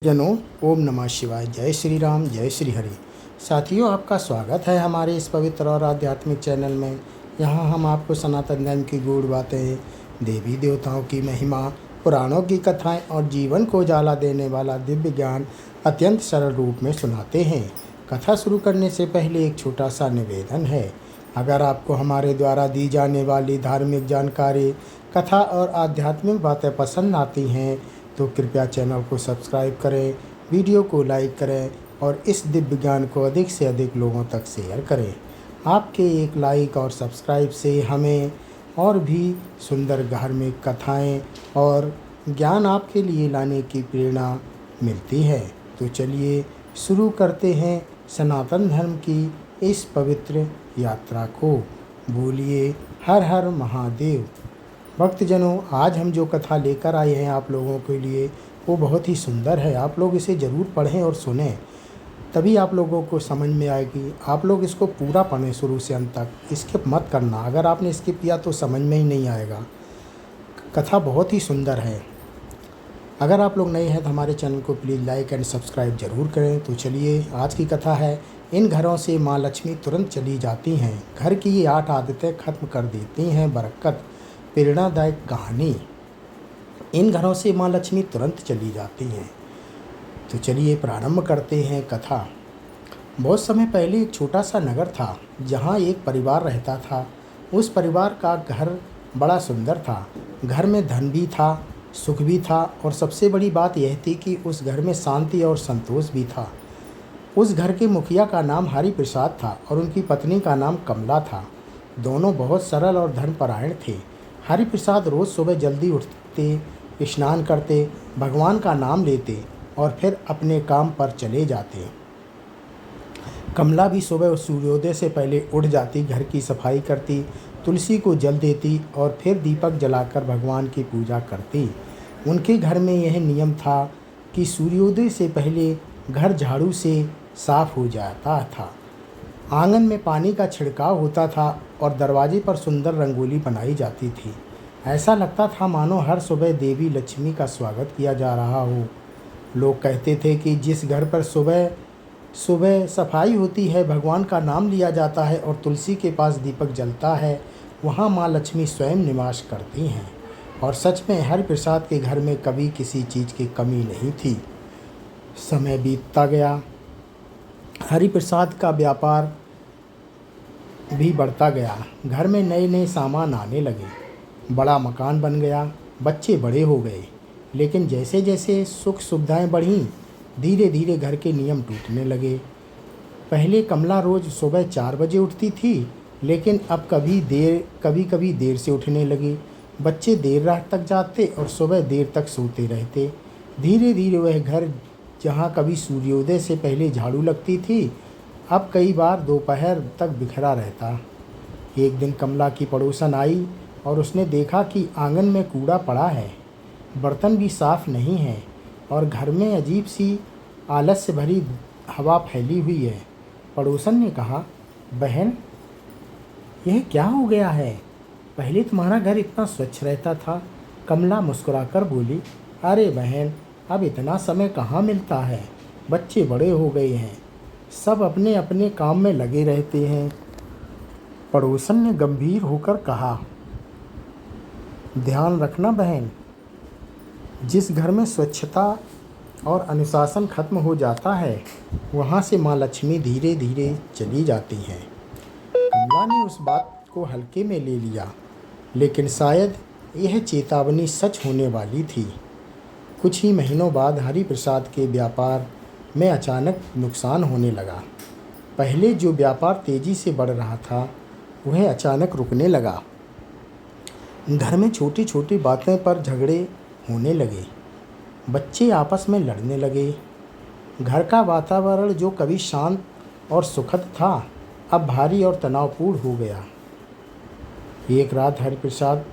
जनों, ओम नमः शिवाय। जय श्री राम, जय श्री हरि। साथियों, आपका स्वागत है हमारे इस पवित्र और आध्यात्मिक चैनल में। यहाँ हम आपको सनातन धर्म की गूढ़ बातें, देवी देवताओं की महिमा, पुराणों की कथाएं और जीवन को उजाला देने वाला दिव्य ज्ञान अत्यंत सरल रूप में सुनाते हैं। कथा शुरू करने से पहले एक छोटा सा निवेदन है। अगर आपको हमारे द्वारा दी जाने वाली धार्मिक जानकारी, कथा और आध्यात्मिक बातें पसंद आती हैं तो कृपया चैनल को सब्सक्राइब करें, वीडियो को लाइक करें और इस दिव्य ज्ञान को अधिक से अधिक लोगों तक शेयर करें। आपके एक लाइक और सब्सक्राइब से हमें और भी सुंदर धार्मिक कथाएं और ज्ञान आपके लिए लाने की प्रेरणा मिलती है। तो चलिए शुरू करते हैं सनातन धर्म की इस पवित्र यात्रा को। बोलिए हर हर महादेव। भक्तजनों, आज हम जो कथा लेकर आए हैं आप लोगों के लिए वो बहुत ही सुंदर है। आप लोग इसे ज़रूर पढ़ें और सुनें, तभी आप लोगों को समझ में आएगी। आप लोग इसको पूरा पढ़ें शुरू से अंत तक, स्किप मत करना। अगर आपने स्किप किया तो समझ में ही नहीं आएगा। कथा बहुत ही सुंदर है। अगर आप लोग नए हैं तो हमारे चैनल को प्लीज़ लाइक एंड सब्सक्राइब ज़रूर करें। तो चलिए, आज की कथा है, इन घरों से माँ लक्ष्मी तुरंत चली जाती हैं। घर की ये 8 आदतें खत्म कर देती हैं बरकत। प्रेरणादायक कहानी। इन घरों से माँ लक्ष्मी तुरंत चली जाती हैं। तो चलिए प्रारंभ करते हैं कथा। बहुत समय पहले एक छोटा सा नगर था जहाँ एक परिवार रहता था। उस परिवार का घर बड़ा सुंदर था। घर में धन भी था, सुख भी था और सबसे बड़ी बात यह थी कि उस घर में शांति और संतोष भी था। उस घर के मुखिया का नाम हरि प्रसाद था और उनकी पत्नी का नाम कमला था। दोनों बहुत सरल और धर्मपरायण थे। हरि प्रसाद रोज़ सुबह जल्दी उठते, स्नान करते, भगवान का नाम लेते और फिर अपने काम पर चले जाते। कमला भी सुबह सूर्योदय से पहले उठ जाती, घर की सफाई करती, तुलसी को जल देती और फिर दीपक जलाकर भगवान की पूजा करती। उनके घर में यह नियम था कि सूर्योदय से पहले घर झाड़ू से साफ हो जाता था। आंगन में पानी का छिड़काव होता था और दरवाजे पर सुंदर रंगोली बनाई जाती थी। ऐसा लगता था मानो हर सुबह देवी लक्ष्मी का स्वागत किया जा रहा हो। लोग कहते थे कि जिस घर पर सुबह सुबह सफाई होती है, भगवान का नाम लिया जाता है और तुलसी के पास दीपक जलता है, वहाँ माँ लक्ष्मी स्वयं निवास करती हैं। और सच में हरि प्रसाद के घर में कभी किसी चीज़ की कमी नहीं थी। समय बीतता गया। हरि प्रसाद का व्यापार भी बढ़ता गया। घर में नए नए सामान आने लगे। बड़ा मकान बन गया। बच्चे बड़े हो गए। लेकिन जैसे जैसे सुख सुविधाएं बढ़ीं, धीरे धीरे घर के नियम टूटने लगे। पहले कमला रोज़ सुबह 4 बजे उठती थी, लेकिन अब कभी कभी देर से उठने लगी। बच्चे देर रात तक जागते और सुबह देर तक सोते रहते। धीरे धीरे वह घर, जहाँ कभी सूर्योदय से पहले झाड़ू लगती थी, अब कई बार दोपहर तक बिखरा रहता। एक दिन कमला की पड़ोसन आई और उसने देखा कि आंगन में कूड़ा पड़ा है, बर्तन भी साफ नहीं हैं और घर में अजीब सी आलस से भरी हवा फैली हुई है। पड़ोसन ने कहा, बहन, यह क्या हो गया है? पहले तुम्हारा घर इतना स्वच्छ रहता था। कमला मुस्कुराकर बोली, अरे बहन, अब इतना समय कहाँ मिलता है। बच्चे बड़े हो गए हैं, सब अपने अपने काम में लगे रहते हैं। पड़ोसन ने गंभीर होकर कहा, ध्यान रखना बहन, जिस घर में स्वच्छता और अनुशासन खत्म हो जाता है, वहाँ से माँ लक्ष्मी धीरे धीरे चली जाती हैं। कमला ने उस बात को हल्के में ले लिया, लेकिन शायद यह चेतावनी सच होने वाली थी। कुछ ही महीनों बाद हरि प्रसाद के व्यापार में अचानक नुकसान होने लगा। पहले जो व्यापार तेजी से बढ़ रहा था, वह अचानक रुकने लगा। घर में छोटी छोटी बातें पर झगड़े होने लगे। बच्चे आपस में लड़ने लगे। घर का वातावरण जो कभी शांत और सुखद था, अब भारी और तनावपूर्ण हो गया। एक रात हरि प्रसाद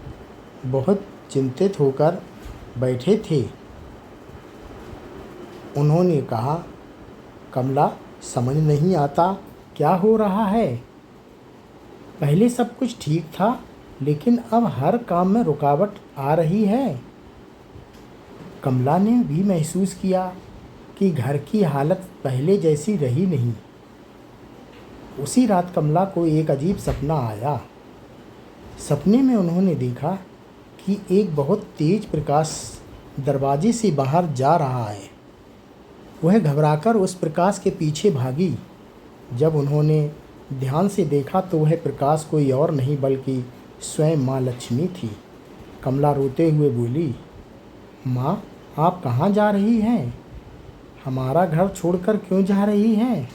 बहुत चिंतित होकर बैठे थे। उन्होंने कहा, कमला, समझ नहीं आता क्या हो रहा है। पहले सब कुछ ठीक था, लेकिन अब हर काम में रुकावट आ रही है। कमला ने भी महसूस किया कि घर की हालत पहले जैसी रही नहीं। उसी रात कमला को एक अजीब सपना आया। सपने में उन्होंने देखा कि एक बहुत तेज प्रकाश दरवाजे से बाहर जा रहा है। वह घबराकर उस प्रकाश के पीछे भागी। जब उन्होंने ध्यान से देखा तो वह प्रकाश कोई और नहीं बल्कि स्वयं माँ लक्ष्मी थी। कमला रोते हुए बोली, माँ, आप कहाँ जा रही हैं? हमारा घर छोड़कर क्यों जा रही हैं?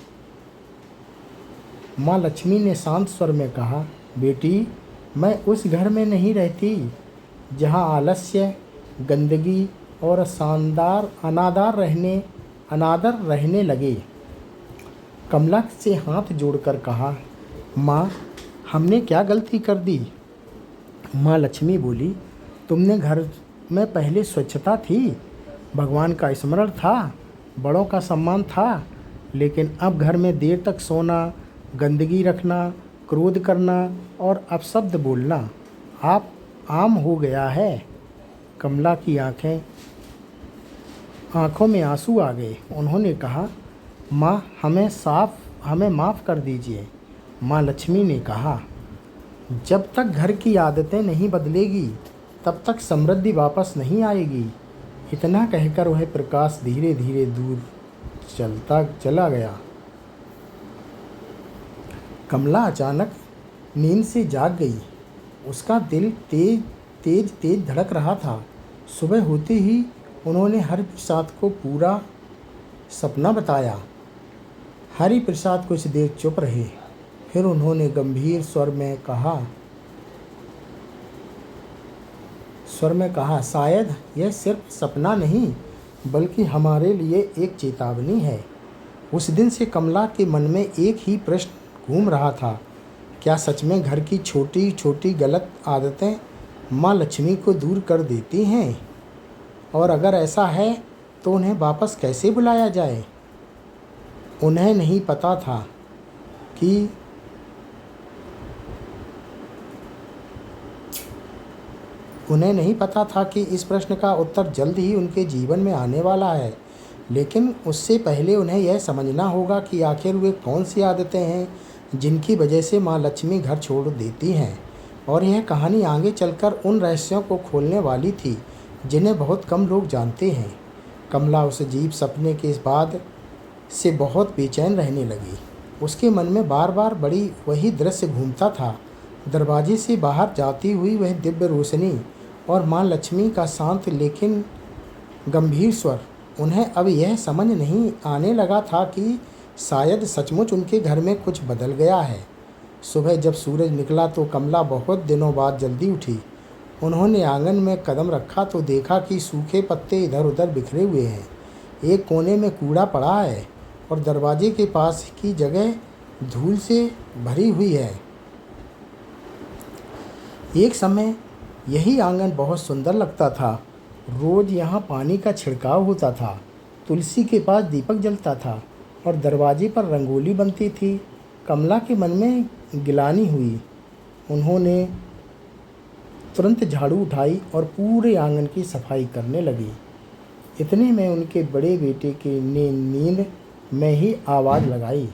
माँ लक्ष्मी ने शांत स्वर में कहा, बेटी, मैं उस घर में नहीं रहती जहाँ आलस्य, गंदगी और अनादर रहने लगे। कमला से हाथ जोड़कर कहा, माँ, हमने क्या गलती कर दी? माँ लक्ष्मी बोली, तुमने घर में पहले स्वच्छता थी, भगवान का स्मरण था, बड़ों का सम्मान था, लेकिन अब घर में देर तक सोना, गंदगी रखना, क्रोध करना और अपशब्द बोलना आप आम हो गया है। कमला की आँखों में आंसू आ गए। उन्होंने कहा, माँ, हमें माफ़ कर दीजिए। माँ लक्ष्मी ने कहा, जब तक घर की आदतें नहीं बदलेगी तब तक समृद्धि वापस नहीं आएगी। इतना कहकर वह प्रकाश धीरे धीरे दूर चला गया। कमला अचानक नींद से जाग गई। उसका दिल तेज धड़क रहा था। सुबह होते ही उन्होंने हरि प्रसाद को पूरा सपना बताया। हरि प्रसाद कुछ देर चुप रहे। फिर उन्होंने गंभीर स्वर में कहा, शायद यह सिर्फ सपना नहीं बल्कि हमारे लिए एक चेतावनी है। उस दिन से कमला के मन में एक ही प्रश्न घूम रहा था, क्या सच में घर की छोटी छोटी गलत आदतें माँ लक्ष्मी को दूर कर देती हैं? और अगर ऐसा है तो उन्हें वापस कैसे बुलाया जाए? उन्हें नहीं पता था कि इस प्रश्न का उत्तर जल्द ही उनके जीवन में आने वाला है। लेकिन उससे पहले उन्हें यह समझना होगा कि आखिर वे कौन सी आदतें हैं जिनकी वजह से माँ लक्ष्मी घर छोड़ देती हैं। और यह कहानी आगे चलकर उन रहस्यों को खोलने वाली थी जिन्हें बहुत कम लोग जानते हैं। कमला उस अजीब सपने के बाद से बहुत बेचैन रहने लगी। उसके मन में बार बार वही दृश्य घूमता था। दरवाजे से बाहर जाती हुई वह दिव्य रोशनी और माँ लक्ष्मी का शांत लेकिन गंभीर स्वर। उन्हें अब यह समझ नहीं आने लगा था कि शायद सचमुच उनके घर में कुछ बदल गया है। सुबह जब सूरज निकला तो कमला बहुत दिनों बाद जल्दी उठी। उन्होंने आंगन में कदम रखा तो देखा कि सूखे पत्ते इधर उधर बिखरे हुए हैं। एक कोने में कूड़ा पड़ा है और दरवाजे के पास की जगह धूल से भरी हुई है। एक समय यही आंगन बहुत सुंदर लगता था। रोज़ यहाँ पानी का छिड़काव होता था, तुलसी के पास दीपक जलता था और दरवाजे पर रंगोली बनती थी। कमला के मन में गिलानी हुई। उन्होंने तुरंत झाड़ू उठाई और पूरे आंगन की सफाई करने लगी। इतने में उनके बड़े बेटे ने नींद में ही आवाज़ लगाई,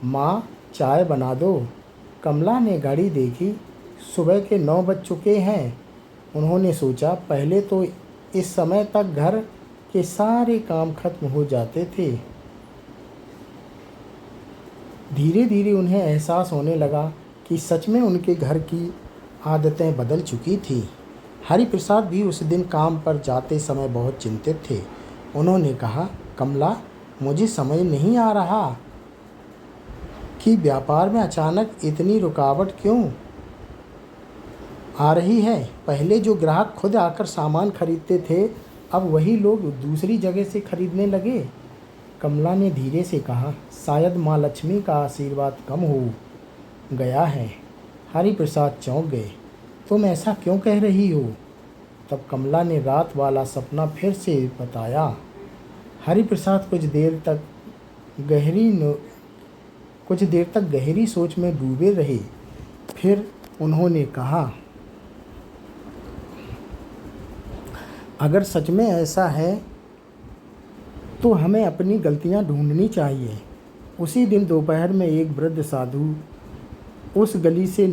माँ, चाय बना दो। कमला ने घड़ी देखी, सुबह के 9 बज चुके हैं। उन्होंने सोचा, पहले तो इस समय तक घर के सारे काम खत्म हो जाते थे। धीरे धीरे उन्हें एहसास होने लगा कि सच में उनके घर की आदतें बदल चुकी थी। हरि प्रसाद भी उस दिन काम पर जाते समय बहुत चिंतित थे। उन्होंने कहा, कमला, मुझे समझ नहीं आ रहा कि व्यापार में अचानक इतनी रुकावट क्यों आ रही है। पहले जो ग्राहक खुद आकर सामान खरीदते थे, अब वही लोग दूसरी जगह से खरीदने लगे। कमला ने धीरे से कहा, शायद माँ लक्ष्मी का आशीर्वाद कम हो गया है। हरि प्रसाद चौंक गए। तुम ऐसा क्यों कह रही हो? तब कमला ने रात वाला सपना फिर से बताया। हरि प्रसाद कुछ देर तक गहरी सोच में डूबे रहे। फिर उन्होंने कहा, अगर सच में ऐसा है तो हमें अपनी गलतियां ढूंढनी चाहिए। उसी दिन दोपहर में एक वृद्ध साधु उस गली से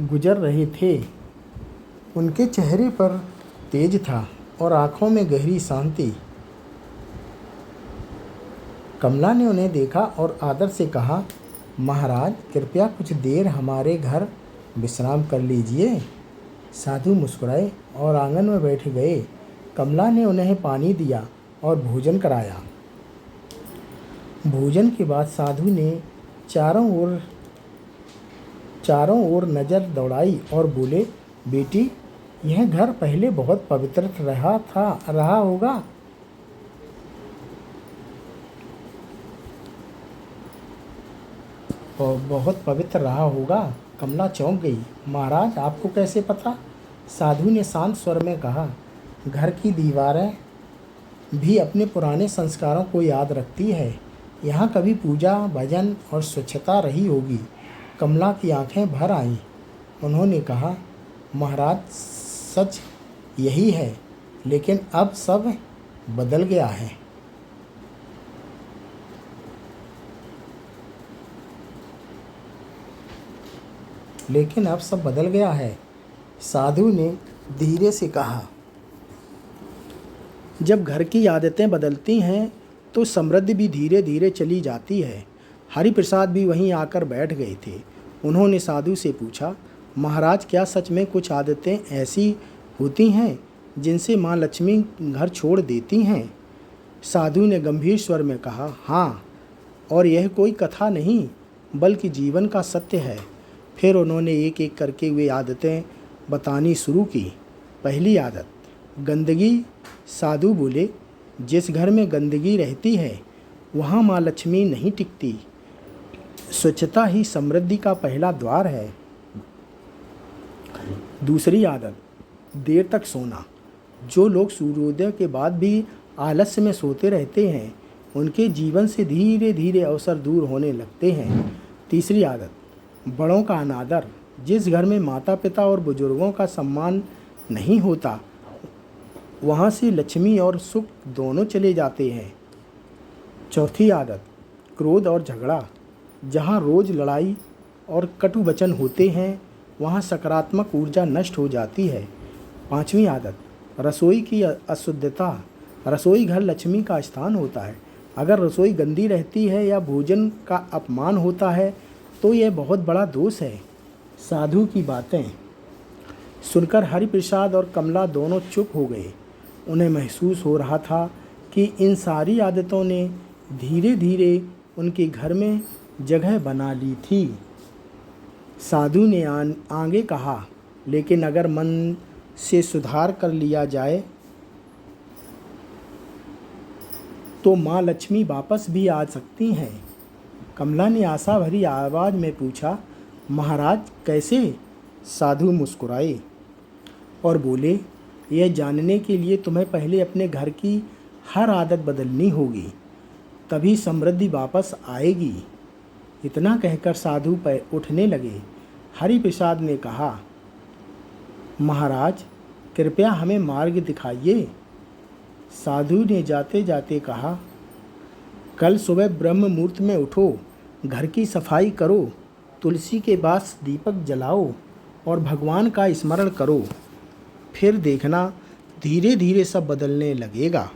गुजर रहे थे। उनके चेहरे पर तेज था और आंखों में गहरी शांति। कमला ने उन्हें देखा और आदर से कहा, महाराज, कृपया कुछ देर हमारे घर विश्राम कर लीजिए। साधु मुस्कुराए और आंगन में बैठ गए। कमला ने उन्हें पानी दिया और भोजन कराया। भोजन के बाद साधु ने चारों ओर नज़र दौड़ाई और बोले, बेटी, यह घर पहले बहुत पवित्र रहा होगा। बहुत पवित्र रहा होगा। कमला चौंक गई। महाराज, आपको कैसे पता? साधु ने शांत स्वर में कहा, घर की दीवारें भी अपने पुराने संस्कारों को याद रखती है। यहाँ कभी पूजा, भजन और स्वच्छता रही होगी। कमला की आंखें भर आईं। उन्होंने कहा, महाराज, सच यही है, लेकिन अब सब बदल गया है। साधु ने धीरे से कहा, जब घर की आदतें बदलती हैं तो समृद्धि भी धीरे धीरे चली जाती है। हरिप्रसाद भी वहीं आकर बैठ गए थे। उन्होंने साधु से पूछा, महाराज, क्या सच में कुछ आदतें ऐसी होती हैं जिनसे माँ लक्ष्मी घर छोड़ देती हैं? साधु ने गंभीर स्वर में कहा, हाँ, और यह कोई कथा नहीं बल्कि जीवन का सत्य है। फिर उन्होंने एक एक करके वे आदतें बतानी शुरू की। पहली आदत, गंदगी। साधु बोले, जिस घर में गंदगी रहती है वहाँ माँ लक्ष्मी नहीं टिकती। स्वच्छता ही समृद्धि का पहला द्वार है। दूसरी आदत, देर तक सोना। जो लोग सूर्योदय के बाद भी आलस्य में सोते रहते हैं, उनके जीवन से धीरे धीरे अवसर दूर होने लगते हैं। तीसरी आदत, बड़ों का अनादर। जिस घर में माता पिता और बुजुर्गों का सम्मान नहीं होता, वहाँ से लक्ष्मी और सुख दोनों चले जाते हैं। चौथी आदत, क्रोध और झगड़ा। जहाँ रोज़ लड़ाई और कटु वचन होते हैं, वहाँ सकारात्मक ऊर्जा नष्ट हो जाती है। पांचवी आदत, रसोई की अशुद्धता। रसोई घर लक्ष्मी का स्थान होता है। अगर रसोई गंदी रहती है या भोजन का अपमान होता है तो यह बहुत बड़ा दोष है। साधु की बातें सुनकर हरिप्रसाद और कमला दोनों चुप हो गए। उन्हें महसूस हो रहा था कि इन सारी आदतों ने धीरे धीरे उनके घर में जगह बना ली थी। साधु ने आगे कहा, लेकिन अगर मन से सुधार कर लिया जाए तो माँ लक्ष्मी वापस भी आ सकती हैं। कमला ने आशा भरी आवाज़ में पूछा, महाराज, कैसे? साधु मुस्कुराए और बोले, यह जानने के लिए तुम्हें पहले अपने घर की हर आदत बदलनी होगी, तभी समृद्धि वापस आएगी। इतना कहकर साधु पर उठने लगे। हरिप्रसाद ने कहा, महाराज, कृपया हमें मार्ग दिखाइए। साधु ने जाते जाते कहा, कल सुबह ब्रह्म मुहूर्त में उठो, घर की सफाई करो, तुलसी के पास दीपक जलाओ और भगवान का स्मरण करो। फिर देखना, धीरे धीरे सब बदलने लगेगा।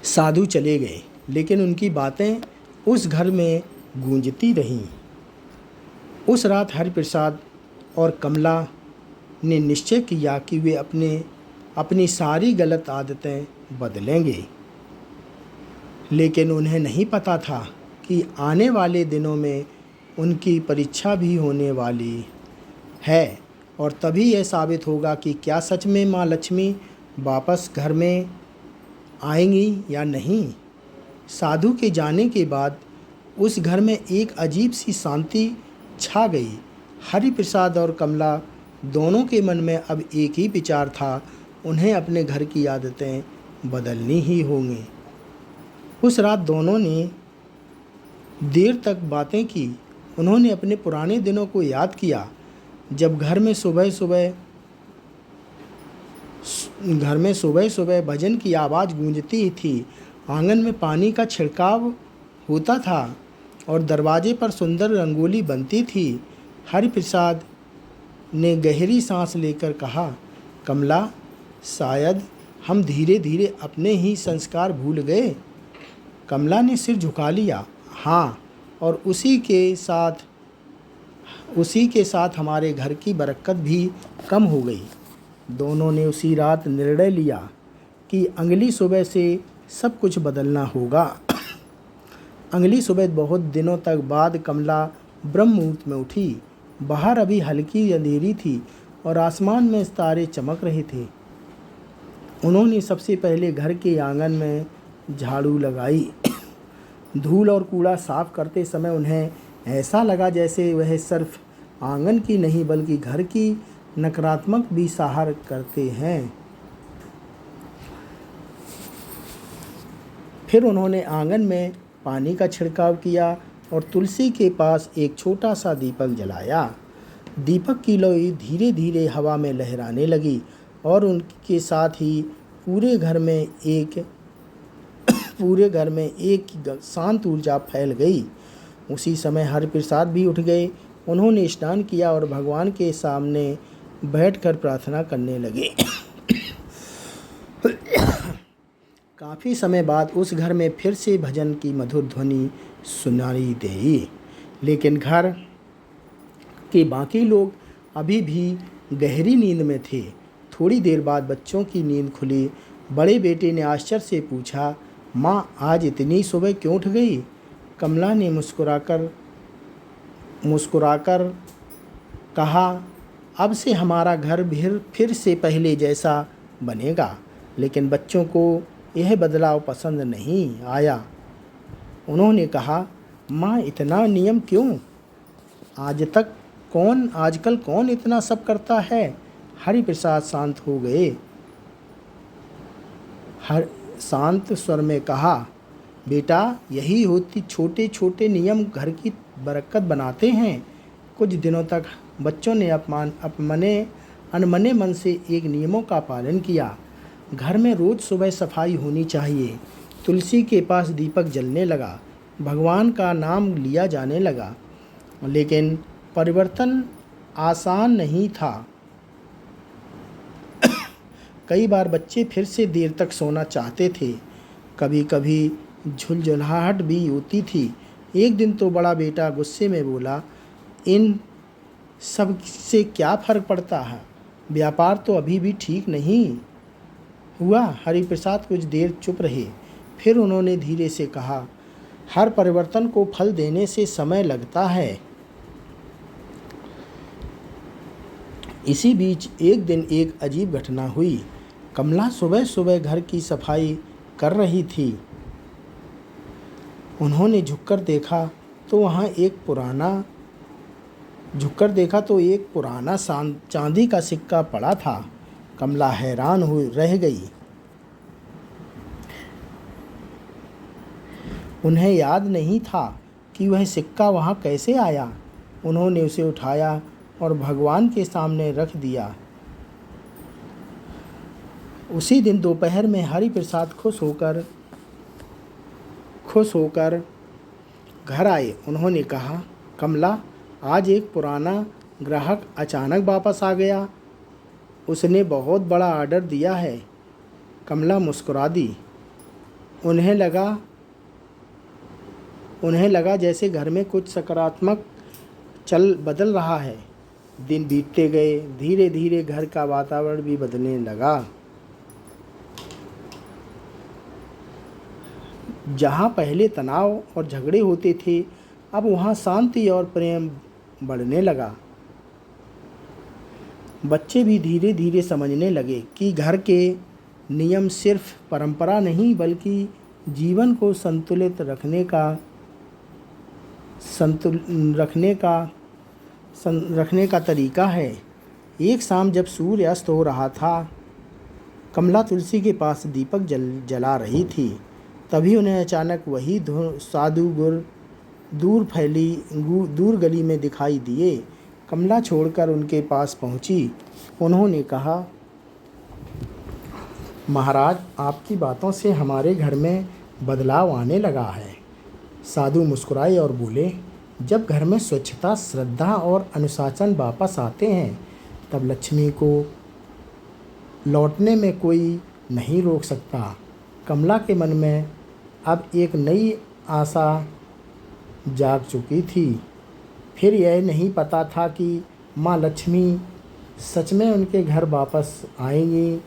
साधु चले गए, लेकिन उनकी बातें उस घर में गूंजती रहीं। उस रात हरिप्रसाद और कमला ने निश्चय किया कि वे अपनी सारी गलत आदतें बदलेंगे। लेकिन उन्हें नहीं पता था कि आने वाले दिनों में उनकी परीक्षा भी होने वाली है और तभी यह साबित होगा कि क्या सच में माँ लक्ष्मी वापस घर में आएंगी या नहीं। साधु के जाने के बाद उस घर में एक अजीब सी शांति छा गई। हरिप्रसाद और कमला दोनों के मन में अब एक ही विचार था, उन्हें अपने घर की आदतें बदलनी ही होंगी। उस रात दोनों ने देर तक बातें की। उन्होंने अपने पुराने दिनों को याद किया, जब घर में सुबह सुबह घर में सुबह सुबह भजन की आवाज़ गूंजती थी। आंगन में पानी का छिड़काव होता था और दरवाजे पर सुंदर रंगोली बनती थी। हरिप्रसाद ने गहरी सांस लेकर कहा, कमला, शायद हम धीरे धीरे अपने ही संस्कार भूल गए। कमला ने सिर झुका लिया। हाँ, और उसी के साथ हमारे घर की बरकत भी कम हो गई। दोनों ने उसी रात निर्णय लिया कि अगली सुबह से सब कुछ बदलना होगा। अगली सुबह बहुत दिनों तक बाद कमला ब्रह्म मुहूर्त में उठी। बाहर अभी हल्की अंधेरी थी और आसमान में तारे चमक रहे थे। उन्होंने सबसे पहले घर के आंगन में झाड़ू लगाई। धूल और कूड़ा साफ करते समय उन्हें ऐसा लगा जैसे वह सिर्फ आंगन की नहीं बल्कि घर की नकारात्मक भी सहार करते हैं। फिर उन्होंने आंगन में पानी का छिड़काव किया और तुलसी के पास एक छोटा सा दीपक जलाया। दीपक की लोई धीरे धीरे हवा में लहराने लगी और उनके साथ ही पूरे घर में एक शांत ऊर्जा फैल गई। उसी समय हरिप्रसाद भी उठ गए। उन्होंने स्नान किया और भगवान के सामने बैठकर प्रार्थना करने लगे। काफ़ी समय बाद उस घर में फिर से भजन की मधुर ध्वनि सुनाई दी, लेकिन घर के बाकी लोग अभी भी गहरी नींद में थे। थोड़ी देर बाद बच्चों की नींद खुली। बड़े बेटे ने आश्चर्य से पूछा, माँ, आज इतनी सुबह क्यों उठ गई? कमला ने मुस्कुराकर कहा, अब से हमारा घर फिर से पहले जैसा बनेगा। लेकिन बच्चों को यह बदलाव पसंद नहीं आया। उन्होंने कहा, माँ, इतना नियम क्यों? आजकल कौन इतना सब करता है? हरिप्रसाद शांत हो गए। शांत स्वर में कहा, बेटा, यही होती छोटे छोटे नियम घर की बरकत बनाते हैं। कुछ दिनों तक बच्चों ने अनमने मन से एक नियमों का पालन किया। घर में रोज़ सुबह सफाई होनी चाहिए। तुलसी के पास दीपक जलने लगा। भगवान का नाम लिया जाने लगा। लेकिन परिवर्तन आसान नहीं था। कई बार बच्चे फिर से देर तक सोना चाहते थे। कभी कभी झुलझुलाहट भी होती थी। एक दिन तो बड़ा बेटा गुस्से में बोला, इन सब से क्या फ़र्क पड़ता है? व्यापार तो अभी भी ठीक नहीं हुआ। हरिप्रसाद कुछ देर चुप रहे। फिर उन्होंने धीरे से कहा, हर परिवर्तन को फल देने से समय लगता है। इसी बीच एक दिन एक अजीब घटना हुई। कमला सुबह सुबह घर की सफाई कर रही थी। उन्होंने झुककर देखा तो एक पुराना चांदी का सिक्का पड़ा था। कमला हैरान रह गई। उन्हें याद नहीं था कि वह सिक्का वहाँ कैसे आया। उन्होंने उसे उठाया और भगवान के सामने रख दिया। उसी दिन दोपहर में हरिप्रसाद खुश होकर घर आए। उन्होंने कहा, कमला, आज एक पुराना ग्राहक अचानक वापस आ गया। उसने बहुत बड़ा ऑर्डर दिया है। कमला मुस्कुरा दी। उन्हें लगा जैसे घर में कुछ सकारात्मक बदल रहा है। दिन बीतते गए। धीरे धीरे घर का वातावरण भी बदलने लगा। जहाँ पहले तनाव और झगड़े होते थे, अब वहाँ शांति और प्रेम बढ़ने लगा। बच्चे भी धीरे धीरे समझने लगे कि घर के नियम सिर्फ परंपरा नहीं बल्कि जीवन को संतुलित रखने का तरीका है। एक शाम जब सूर्य अस्त हो रहा था, कमला तुलसी के पास दीपक जला रही थी। तभी उन्हें अचानक वही साधु गुर दूर गली में दिखाई दिए। कमला छोड़कर उनके पास पहुंची। उन्होंने कहा, महाराज, आपकी बातों से हमारे घर में बदलाव आने लगा है। साधु मुस्कुराए और बोले, जब घर में स्वच्छता, श्रद्धा और अनुशासन वापस आते हैं तब लक्ष्मी को लौटने में कोई नहीं रोक सकता। कमला के मन में अब एक नई आशा जाग चुकी थी। फिर यह नहीं पता था कि माँ लक्ष्मी सच में उनके घर वापस आएंगी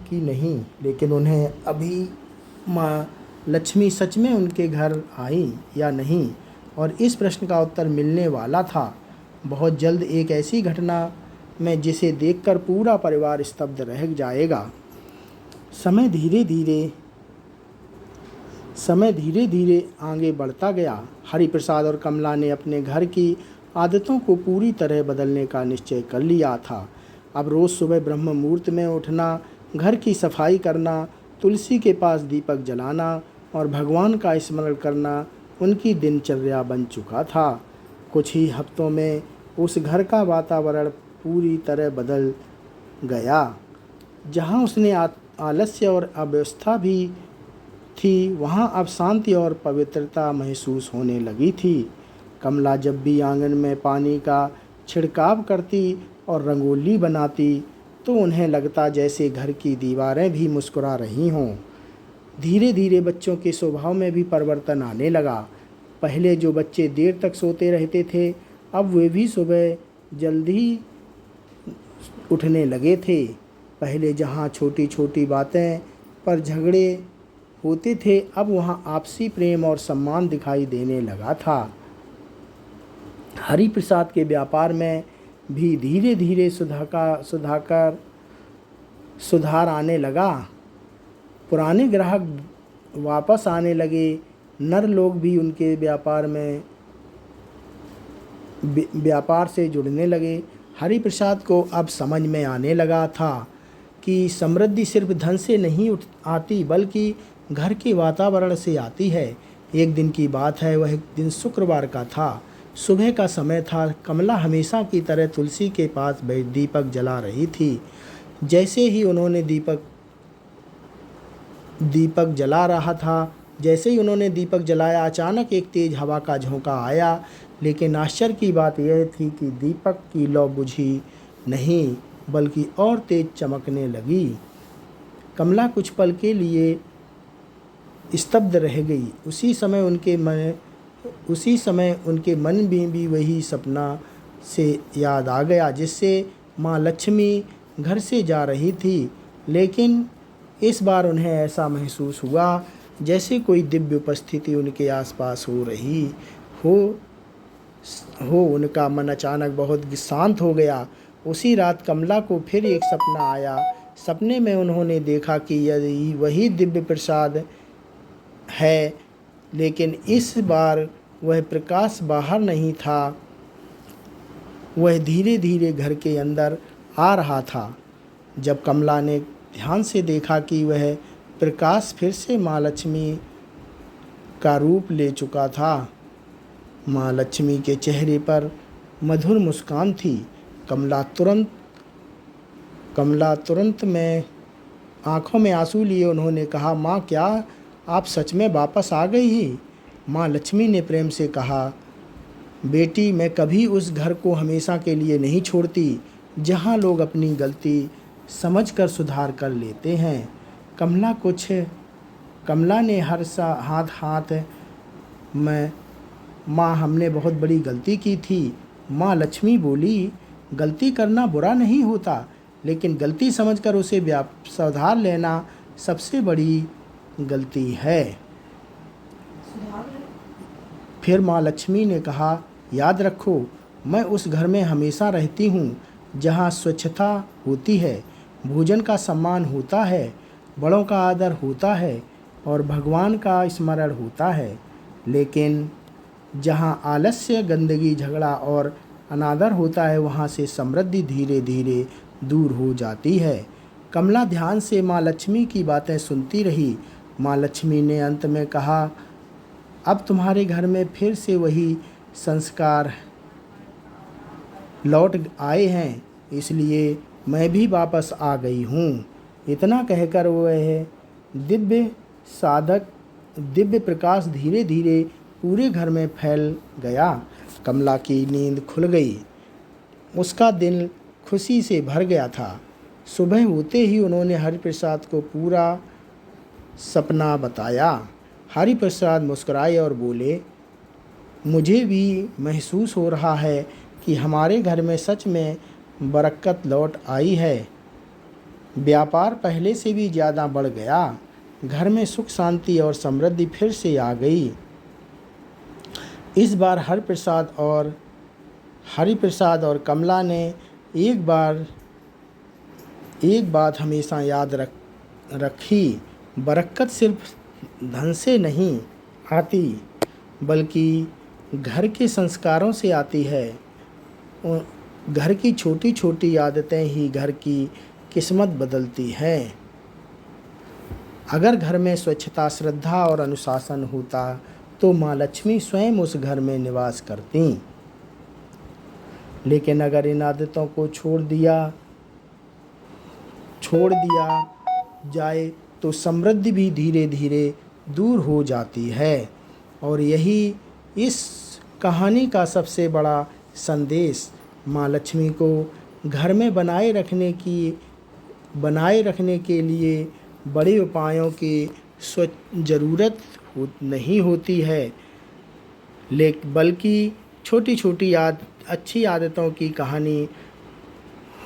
कि नहीं, लेकिन उन्हें अभी माँ लक्ष्मी सच में उनके घर आई या नहीं, और इस प्रश्न का उत्तर मिलने वाला था बहुत जल्द, एक ऐसी घटना में जिसे देखकर पूरा परिवार स्तब्ध रह जाएगा। समय धीरे धीरे आगे बढ़ता गया। हरिप्रसाद और कमला ने अपने घर की आदतों को पूरी तरह बदलने का निश्चय कर लिया था। अब रोज़ सुबह ब्रह्म मुहूर्त में उठना, घर की सफाई करना, तुलसी के पास दीपक जलाना और भगवान का स्मरण करना उनकी दिनचर्या बन चुका था। कुछ ही हफ्तों में उस घर का वातावरण पूरी तरह बदल गया। जहाँ उसने आलस्य और अव्यवस्था भी थी, वहाँ अब शांति और पवित्रता महसूस होने लगी थी। कमला जब भी आंगन में पानी का छिड़काव करती और रंगोली बनाती तो उन्हें लगता जैसे घर की दीवारें भी मुस्कुरा रही हों। धीरे धीरे बच्चों के स्वभाव में भी परिवर्तन आने लगा। पहले जो बच्चे देर तक सोते रहते थे, अब वे भी सुबह जल्दी उठने लगे थे। पहले जहाँ छोटी छोटी बातें पर झगड़े होते थे, अब वहाँ आपसी प्रेम और सम्मान दिखाई देने लगा था। हरिप्रसाद के व्यापार में भी धीरे धीरे सुधार आने लगा। पुराने ग्राहक वापस आने लगे। नर लोग भी उनके व्यापार से जुड़ने लगे। हरिप्रसाद को अब समझ में आने लगा था कि समृद्धि सिर्फ धन से नहीं आती, बल्कि घर के वातावरण से आती है। एक दिन की बात है, वह दिन शुक्रवार का था। सुबह का समय था। कमला हमेशा की तरह तुलसी के पास बैठ दीपक जला रही थी। जैसे ही उन्होंने दीपक जलाया, अचानक एक तेज हवा का झोंका आया। लेकिन आश्चर्य की बात यह थी कि दीपक की लौ बुझी नहीं, बल्कि और तेज चमकने लगी। कमला कुछ पल के लिए स्तब्ध रह गई। उसी समय उनके मन में भी वही सपना से याद आ गया जिससे माँ लक्ष्मी घर से जा रही थी। लेकिन इस बार उन्हें ऐसा महसूस हुआ जैसे कोई दिव्य उपस्थिति उनके आसपास हो रही हो। उनका मन अचानक बहुत शांत हो गया। उसी रात कमला को फिर एक सपना आया। सपने में उन्होंने देखा कि यदि वही दिव्य प्रसाद है, लेकिन इस बार वह प्रकाश बाहर नहीं था, वह धीरे धीरे घर के अंदर आ रहा था। जब कमला ने ध्यान से देखा कि वह प्रकाश फिर से माँ लक्ष्मी का रूप ले चुका था। माँ लक्ष्मी के चेहरे पर मधुर मुस्कान थी। कमला तुरंत में आंखों में आंसू लिए उन्होंने कहा, माँ, क्या आप सच में वापस आ गई ही? माँ लक्ष्मी ने प्रेम से कहा, बेटी, मैं कभी उस घर को हमेशा के लिए नहीं छोड़ती जहाँ लोग अपनी गलती समझकर सुधार कर लेते हैं। कमला ने हाथ में, माँ, हमने बहुत बड़ी गलती की थी। माँ लक्ष्मी बोली, गलती करना बुरा नहीं होता, लेकिन गलती समझकर उसे सुधार लेना सबसे बड़ी गलती है। फिर माँ लक्ष्मी ने कहा, याद रखो, मैं उस घर में हमेशा रहती हूँ जहाँ स्वच्छता होती है, भोजन का सम्मान होता है, बड़ों का आदर होता है और भगवान का स्मरण होता है। लेकिन जहाँ आलस्य, गंदगी, झगड़ा और अनादर होता है, वहाँ से समृद्धि धीरे धीरे दूर हो जाती है। कमला ध्यान से माँ लक्ष्मी की बातें सुनती रही। माँ लक्ष्मी ने अंत में कहा, अब तुम्हारे घर में फिर से वही संस्कार लौट आए हैं, इसलिए मैं भी वापस आ गई हूँ। इतना कहकर वह दिव्य प्रकाश धीरे धीरे पूरे घर में फैल गया। कमला की नींद खुल गई। उसका दिल खुशी से भर गया था। सुबह होते ही उन्होंने हरिप्रसाद को पूरा सपना बताया। हरिप्रसाद मुस्कुराए और बोले, मुझे भी महसूस हो रहा है कि हमारे घर में सच में बरकत लौट आई है। व्यापार पहले से भी ज़्यादा बढ़ गया। घर में सुख शांति और समृद्धि फिर से आ गई। इस बार हरिप्रसाद और कमला ने एक बात हमेशा याद रखी, बरकत सिर्फ धन से नहीं आती बल्कि घर के संस्कारों से आती है। घर की छोटी छोटी आदतें ही घर की किस्मत बदलती हैं। अगर घर में स्वच्छता, श्रद्धा और अनुशासन होता तो माँ लक्ष्मी स्वयं उस घर में निवास करती। लेकिन अगर इन आदतों को छोड़ दिया जाए तो समृद्धि भी धीरे धीरे दूर हो जाती है। और यही इस कहानी का सबसे बड़ा संदेश। माँ लक्ष्मी को घर में बनाए रखने के लिए बड़े उपायों की ज़रूरत नहीं होती है, बल्कि छोटी छोटी अच्छी आदतों की कहानी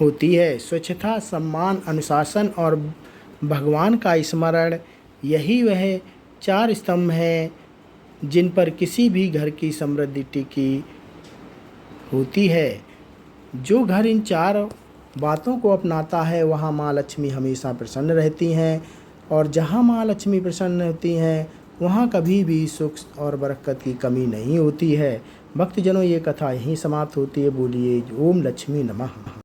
होती है। स्वच्छता, सम्मान, अनुशासन और भगवान का स्मरण, यही वह 4 स्तंभ हैं जिन पर किसी भी घर की समृद्धि टिकी होती है। जो घर इन 4 बातों को अपनाता है वहाँ माँ लक्ष्मी हमेशा प्रसन्न रहती हैं, और जहाँ माँ लक्ष्मी प्रसन्न होती हैं वहाँ कभी भी सुख और बरकत की कमी नहीं होती है। भक्तजनों, ये कथा यहीं समाप्त होती है। बोलिए ओम लक्ष्मी नमः।